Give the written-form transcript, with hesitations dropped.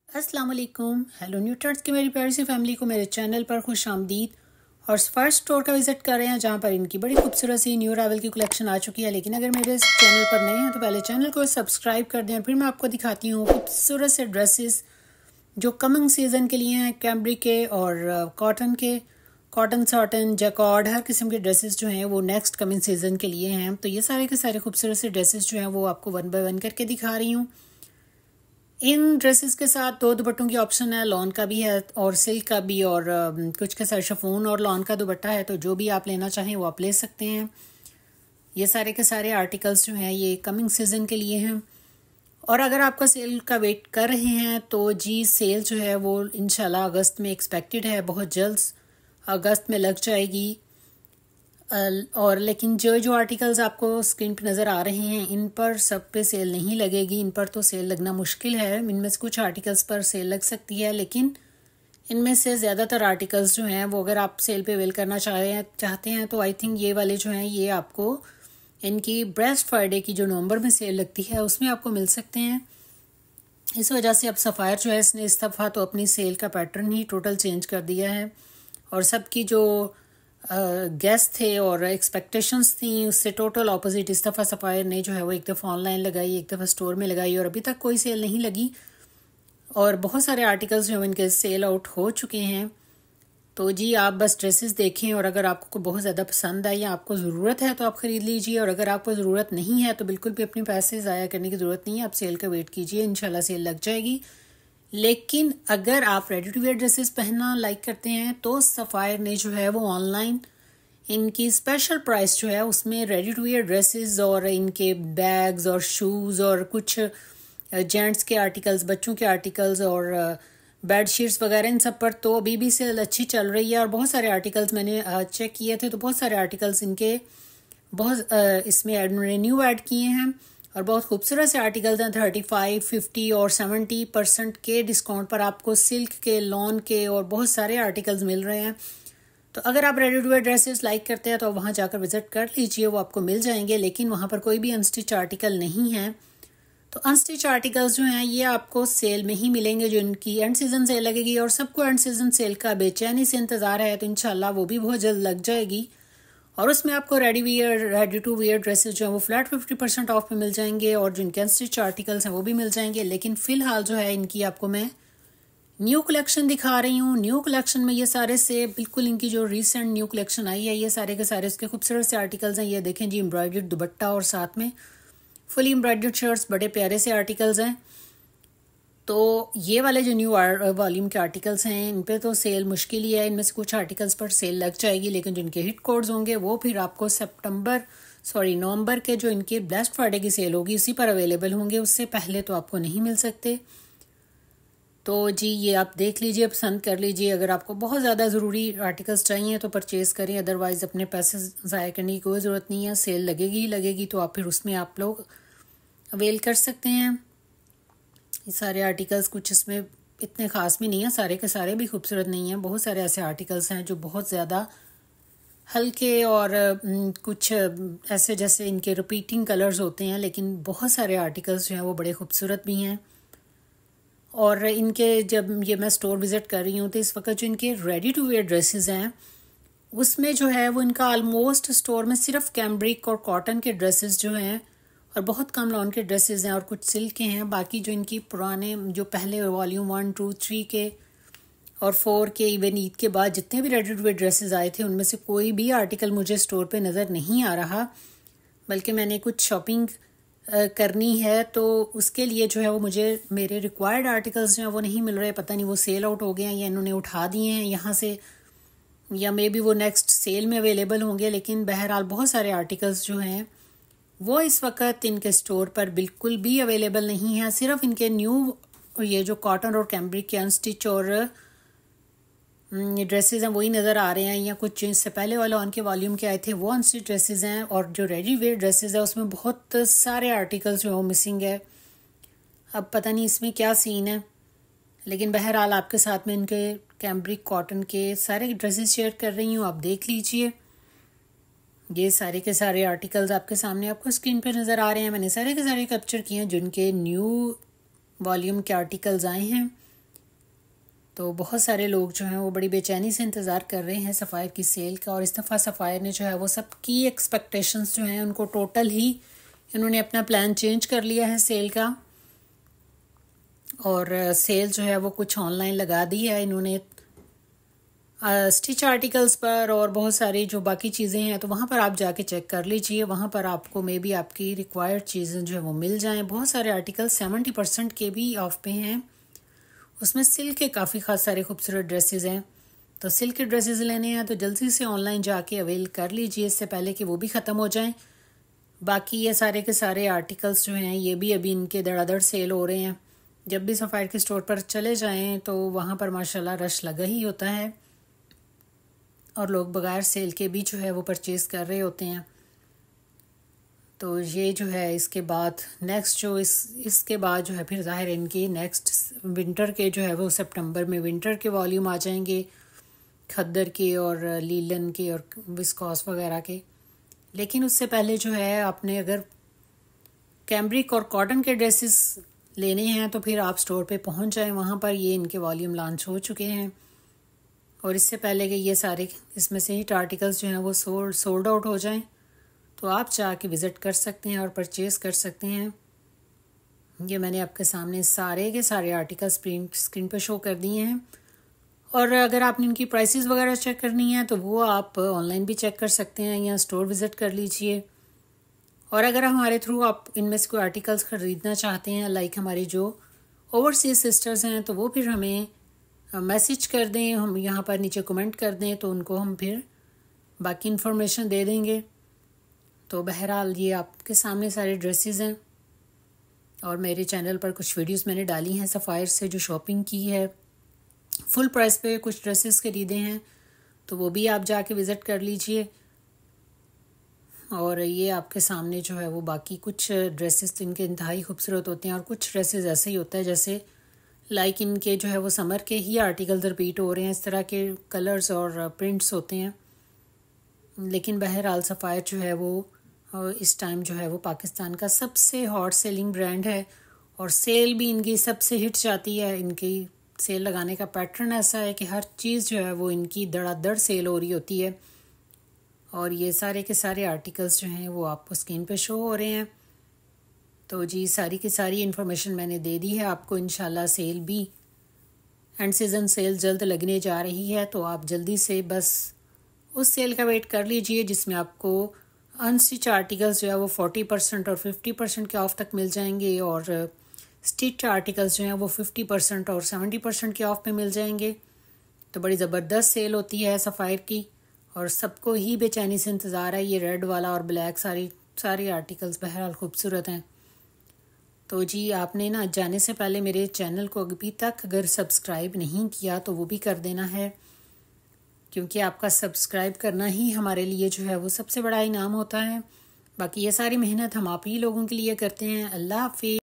अस्सलाम वालेकुम। हेलो न्यूट्रट्स की मेरी प्यारी सी फैमिली को मेरे चैनल पर खुश आमदीद। और फर्स्ट स्टोर का विज़िट कर रहे हैं जहाँ पर इनकी बड़ी खूबसूरत सी न्यू अराइवल की कलेक्शन आ चुकी है। लेकिन अगर मेरे इस चैनल पर नए हैं तो पहले चैनल को सब्सक्राइब कर दें और फिर मैं आपको दिखाती हूँ खूबसूरत से ड्रेसेस जो कमिंग सीज़न के लिए हैं। कैम्ब्रिक के और कॉटन के, कॉटन सॉटन जैकॉर्ड, हर किस्म के ड्रेसेस जो हैं वो नेक्स्ट कमिंग सीज़न के लिए हैं। तो ये सारे के सारे खूबसूरत से ड्रेसेस जो हैं वो आपको वन बाय वन करके दिखा रही हूँ। इन ड्रेसेस के साथ दो दुपट्टों की ऑप्शन है, लॉन का भी है और सिल्क का भी, और कुछ के साथ शिफॉन और लॉन का दुपट्टा है। तो जो भी आप लेना चाहें वो आप ले सकते हैं। ये सारे के सारे आर्टिकल्स जो हैं ये कमिंग सीज़न के लिए हैं। और अगर आपका सेल का वेट कर रहे हैं तो जी सेल जो है वो इंशाल्लाह अगस्त में एक्सपेक्टेड है, बहुत जल्द अगस्त में लग जाएगी। और लेकिन जो जो आर्टिकल्स आपको स्क्रीन पे नज़र आ रहे हैं इन पर सब पे सेल नहीं लगेगी। इन पर तो सेल लगना मुश्किल है। इनमें से कुछ आर्टिकल्स पर सेल लग सकती है, लेकिन इनमें से ज़्यादातर आर्टिकल्स जो हैं वो अगर आप सेल पे अवेल करना चाहते हैं तो आई थिंक ये वाले जो हैं ये आपको इनकी ब्रेस्ट फ्राइडे की जो नवंबर में सेल लगती है उसमें आपको मिल सकते हैं। इस वजह से अब सफ़ायर जो है इसने इस दफ़ा तो अपनी सेल का पैटर्न ही टोटल चेंज कर दिया है। और सबकी जो गेस्ट थे और एक्सपेक्टेशंस थी उससे टोटल ऑपोजिट इस दफ़ा सफ़ायर ने जो है वो एक दफ़ा ऑनलाइन लगाई, एक दफ़ा स्टोर में लगाई और अभी तक कोई सेल नहीं लगी। और बहुत सारे आर्टिकल्स जो इनके सेल आउट हो चुके हैं। तो जी आप बस ड्रेसेस देखें और अगर आपको बहुत ज़्यादा पसंद आई या आपको ज़रूरत है तो आप ख़रीद लीजिए, और अगर आपको ज़रूरत नहीं है तो बिल्कुल भी अपने पैसे ज़ाया करने की ज़रूरत नहीं है। आप सेल का वेट कीजिए, इंशाल्लाह सेल लग जाएगी। लेकिन अगर आप रेडी टू वेयर ड्रेसेस पहनना लाइक करते हैं तो सफ़ायर ने जो है वो ऑनलाइन इनकी स्पेशल प्राइस जो है उसमें रेडी टू वेयर ड्रेसेस और इनके बैग्स और शूज़ और कुछ जेंट्स के आर्टिकल्स, बच्चों के आर्टिकल्स और बेड शीट्स वगैरह इन सब पर तो अभी भी सेल अच्छी चल रही है। और बहुत सारे आर्टिकल्स मैंने चेक किए थे तो बहुत सारे आर्टिकल्स इनके बहुत इसमें न्यू ऐड किए हैं और बहुत खूबसूरत से आर्टिकल्स हैं। 35, 50 और 70% के डिस्काउंट पर आपको सिल्क के, लॉन के और बहुत सारे आर्टिकल्स मिल रहे हैं। तो अगर आप ready to wear dresses like करते हैं तो वहाँ जाकर विजिट कर लीजिए, वो आपको मिल जाएंगे। लेकिन वहाँ पर कोई भी अनस्टिच आर्टिकल नहीं है। तो अनस्टिच आर्टिकल्स जो हैं ये आपको सेल में ही मिलेंगे, जो इनकी एंड सीजन सेल लगेगी। और सबको एंड सीजन सेल का बेचैनी से इंतज़ार है, तो इंशाल्लाह वो भी बहुत जल्द लग जाएगी। और उसमें आपको रेडी टू वेयर ड्रेसेस जो है वो फ्लैट 50% ऑफ में मिल जाएंगे और जो इनके अनस्टिच आर्टिकल्स हैं वो भी मिल जाएंगे। लेकिन फ़िलहाल जो है इनकी आपको मैं न्यू कलेक्शन दिखा रही हूँ। न्यू कलेक्शन में ये सारे से बिल्कुल इनकी जो रिसेंट न्यू कलेक्शन आई है ये सारे के सारे उसके खूबसूरत से आर्टिकल्स हैं। ये देखें जी, एम्ब्रॉयडर्ड दुपट्टा और साथ में फुली एम्ब्रॉयडर्ड शर्ट्स, बड़े प्यारे से आर्टिकल्स हैं। तो ये वाले जो न्यू वॉल्यूम के आर्टिकल्स हैं इन पे तो सेल मुश्किल ही है। इनमें से कुछ आर्टिकल्स पर सेल लग जाएगी, लेकिन जो इनके हिट कोड्स होंगे वो फिर आपको नवंबर के जो इनके ब्लैक फ्राइडे की सेल होगी उसी पर अवेलेबल होंगे। उससे पहले तो आपको नहीं मिल सकते। तो जी ये आप देख लीजिए, पसंद कर लीजिए। अगर आपको बहुत ज़्यादा ज़रूरी आर्टिकल्स चाहिए तो परचेज़ करें, अदरवाइज़ अपने पैसे ज़ाया करने की कोई ज़रूरत नहीं है। सेल लगेगी ही लगेगी तो आप फिर उसमें आप लोग अवेल कर सकते हैं। ये सारे आर्टिकल्स कुछ इसमें इतने ख़ास भी नहीं है, सारे के सारे भी खूबसूरत नहीं हैं। बहुत सारे ऐसे आर्टिकल्स हैं जो बहुत ज़्यादा हल्के और कुछ ऐसे जैसे इनके रिपीटिंग कलर्स होते हैं, लेकिन बहुत सारे आर्टिकल्स जो हैं वो बड़े खूबसूरत भी हैं। और इनके जब ये मैं स्टोर विज़िट कर रही हूँ तो इस वक्त जो इनके रेडी टू वेयर ड्रेसेस हैं उसमें जो है वो इनका ऑलमोस्ट स्टोर में सिर्फ कैम्ब्रिक और कॉटन के ड्रेसेस जो हैं और बहुत कम लॉन के ड्रेसेस हैं और कुछ सिल्क के हैं। बाकी जो इनकी पुराने जो पहले वॉल्यूम 1, 2, 3 के और 4 के, इवन ईद के बाद जितने भी रेडी टू वेयर ड्रेसेस आए थे उनमें से कोई भी आर्टिकल मुझे स्टोर पे नज़र नहीं आ रहा। बल्कि मैंने कुछ शॉपिंग करनी है तो उसके लिए जो है वो मुझे मेरे रिक्वायर्ड आर्टिकल्स जो हैं वो नहीं मिल रहे। पता नहीं वो सेल आउट हो गए हैं या इन्होंने उठा दिए हैं यहाँ से, या मे बी वो नेक्स्ट सेल में अवेलेबल होंगे। लेकिन बहरहाल बहुत सारे आर्टिकल्स जो हैं वो इस वक्त इनके स्टोर पर बिल्कुल भी अवेलेबल नहीं है। सिर्फ इनके न्यू ये जो कॉटन और कैम्ब्रिक के अनस्टिच और ड्रेसेस हैं वही नज़र आ रहे हैं, या कुछ इससे पहले वाले उनके वॉल्यूम के आए थे वो अनस्टिच ड्रेसेस हैं। और जो रेडी वेयर ड्रेसेस है उसमें बहुत सारे आर्टिकल्स जो है वो मिसिंग है। अब पता नहीं इसमें क्या सीन है, लेकिन बहरहाल आपके साथ में इनके कैम्ब्रिक कॉटन के सारे ड्रेसेस शेयर कर रही हूँ, आप देख लीजिए। ये सारे के सारे आर्टिकल्स आपके सामने आपको स्क्रीन पर नज़र आ रहे हैं। मैंने सारे के सारे कैप्चर किए हैं जिनके न्यू वॉल्यूम के आर्टिकल्स आए हैं। तो बहुत सारे लोग जो हैं वो बड़ी बेचैनी से इंतज़ार कर रहे हैं सफ़ायर की सेल का। और इस दफ़ा सफ़ायर ने जो है वो सब की एक्सपेक्टेशंस जो हैं उनको टोटल ही इन्होंने अपना प्लान चेंज कर लिया है सेल का। और सेल जो है वो कुछ ऑनलाइन लगा दी है इन्होंने स्टिच आर्टिकल्स पर, और बहुत सारी जो बाकी चीज़ें हैं तो वहाँ पर आप जाके चेक कर लीजिए। वहाँ पर आपको मे बी आपकी रिक्वायर्ड चीज़ें जो है वो मिल जाएं। बहुत सारे आर्टिकल 70% के भी ऑफ पे हैं। उसमें सिल्क के काफ़ी खास सारे खूबसूरत ड्रेसेस हैं। तो सिल्क के ड्रेसेस लेने हैं तो जल्दी से ऑनलाइन जाके अवेल कर लीजिए इससे पहले कि वो भी ख़त्म हो जाएं। बाकी ये सारे के सारे आर्टिकल्स जो हैं ये भी अभी इनके धड़ाधड़ सेल हो रहे हैं। जब भी सफ़ायर के स्टोर पर चले जाएं तो वहाँ पर माशाल्लाह रश लगा ही होता है और लोग बगैर सेल के भी जो है वो परचेज़ कर रहे होते हैं। तो ये जो है इसके बाद नेक्स्ट जो इसके बाद जो है फिर ज़ाहिर इनकी नेक्स्ट विंटर के जो है वो सितंबर में विंटर के वॉल्यूम आ जाएंगे, खद्दर के और लीलन के और विस्कॉस वगैरह के। लेकिन उससे पहले जो है आपने अगर कैम्ब्रिक और कॉटन के ड्रेसेस लेने हैं तो फिर आप स्टोर पे पहुंच जाएं, वहाँ पर ये इनके वॉल्यूम लॉन्च हो चुके हैं। और इससे पहले कि ये सारे इसमें से हिट आर्टिकल्स जो हैं वो सोल्ड आउट हो जाएं तो आप जाके विज़िट कर सकते हैं और परचेज़ कर सकते हैं। ये मैंने आपके सामने सारे के सारे आर्टिकल स्क्रीन पर शो कर दिए हैं। और अगर आपने इनकी प्राइसेस वगैरह चेक करनी है तो वो आप ऑनलाइन भी चेक कर सकते हैं या स्टोर विज़िट कर लीजिए। और अगर हमारे थ्रू आप इनमें से कोई आर्टिकल्स ख़रीदना चाहते हैं लाइक हमारी जो ओवरसीज़ सिस्टर्स हैं तो वो फिर हमें मैसेज कर दें, हम यहाँ पर नीचे कमेंट कर दें तो उनको हम फिर बाकी इन्फॉर्मेशन दे देंगे। तो बहरहाल ये आपके सामने सारे ड्रेसेस हैं और मेरे चैनल पर कुछ वीडियोस मैंने डाली हैं सफ़ायर से जो शॉपिंग की है, फुल प्राइस पे कुछ ड्रेसेस खरीदे हैं तो वो भी आप जाके विज़िट कर लीजिए। और ये आपके सामने जो है वो बाकी कुछ ड्रेसेस तो इनके इंतहाई खूबसूरत होते हैं और कुछ ड्रेसेस ऐसे ही होता है जैसे लाइक इनके जो है वो समर के ही आर्टिकल्स रिपीट हो रहे हैं, इस तरह के कलर्स और प्रिंट्स होते हैं। लेकिन बहरहाल सफ़ायर जो है वो इस टाइम जो है वो पाकिस्तान का सबसे हॉट सेलिंग ब्रांड है और सेल भी इनकी सबसे हिट जाती है। इनकी सेल लगाने का पैटर्न ऐसा है कि हर चीज़ जो है वो इनकी धड़ाधड़ सेल हो रही होती है। और ये सारे के सारे आर्टिकल्स जो हैं वो आपको स्क्रीन पे शो हो रहे हैं। तो जी सारी की सारी इन्फॉर्मेशन मैंने दे दी है आपको। इंशाल्लाह सेल भी एंड सीज़न सेल जल्द लगने जा रही है तो आप जल्दी से बस उस सेल का वेट कर लीजिए जिसमें आपको अनस्टिच आर्टिकल्स जो है वो 40% और 50% के ऑफ तक मिल जाएंगे और स्टिच आर्टिकल्स जो हैं वो 50% और 70% के ऑफ पे मिल जाएंगे। तो बड़ी ज़बरदस्त सेल होती है सफ़ायर की और सबको ही बेचैनी से इंतज़ार है। ये रेड वाला और ब्लैक सारी आर्टिकल्स बहरहाल खूबसूरत हैं। तो जी आपने ना जाने से पहले मेरे चैनल को अभी तक अगर सब्सक्राइब नहीं किया तो वो भी कर देना है, क्योंकि आपका सब्सक्राइब करना ही हमारे लिए जो है वो सबसे बड़ा इनाम होता है। बाकी ये सारी मेहनत हम आप ही लोगों के लिए करते हैं। अल्लाह हाफ़िज़।